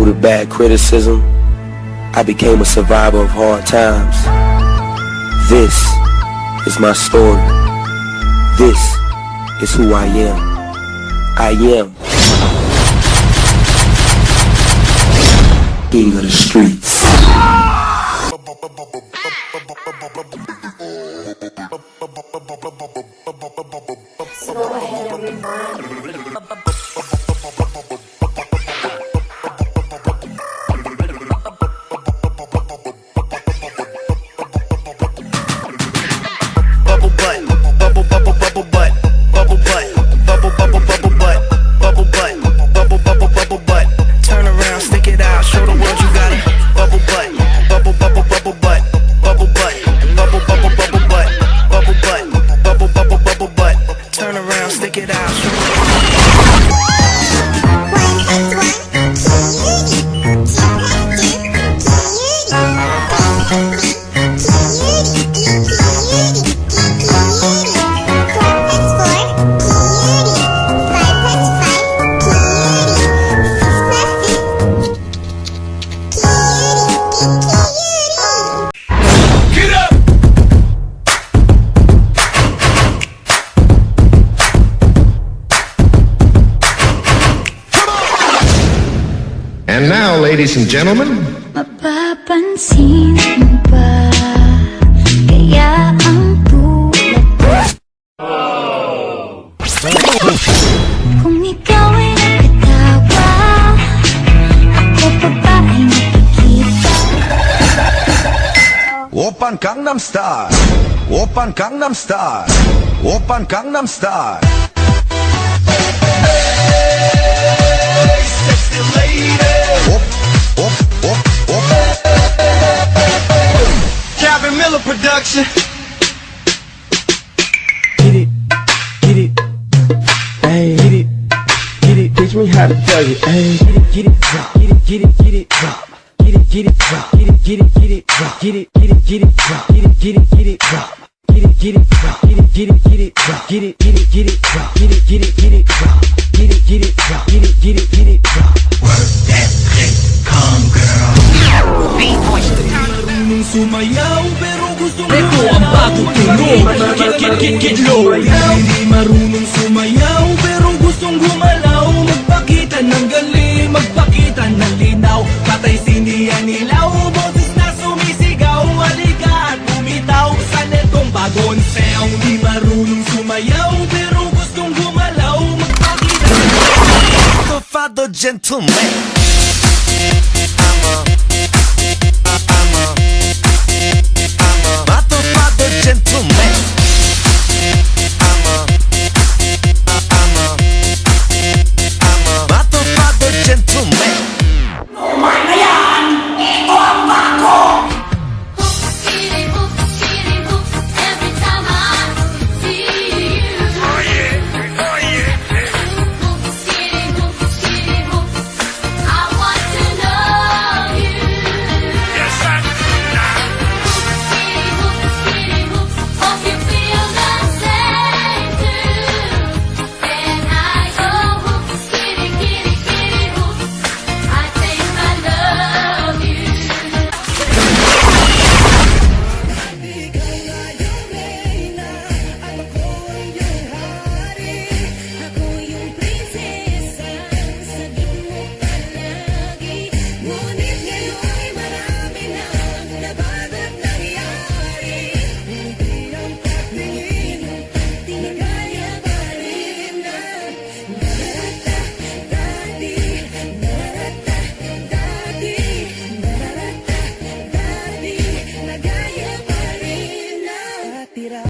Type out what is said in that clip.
through the bad criticism, I became a survivor of hard times. This is my story. This is who I am. I am king of the streets. So go ahead and rewind. And now, ladies and gentlemen, mapapansin mo ba kaya ang tulad ko? Kung ikaw ay nakatawa, ako pa ba ay nakikita? Oppan Gangnam Style, Oppan Gangnam Style, Oppan Gangnam Style. Hey, sexy lady. Calvin Miller production. Get it, hey, get it, teach me how to tell you, hey, get it, drop, get it, drop, get it, drop, get it, drop, get it, drop, get it, drop, get it, drop, get it, drop, get it, drop, get it, drop, get it, drop. Work that thing, come girl. Marunong sumayaw pero gusto mo ito ang bagong tunog. Get low. Hindi marunong sumayaw pero gustong gumalaw. Magpakita ng galing, magpakita ng linaw. Patay siniyan nilaw, boses na sumisigaw. Halika at bumitaw sa netong bagong sound. Di marunong sumayaw pero gustong gumalaw. Magpakita ng galing. The father gentleman. I'm a father gentleman.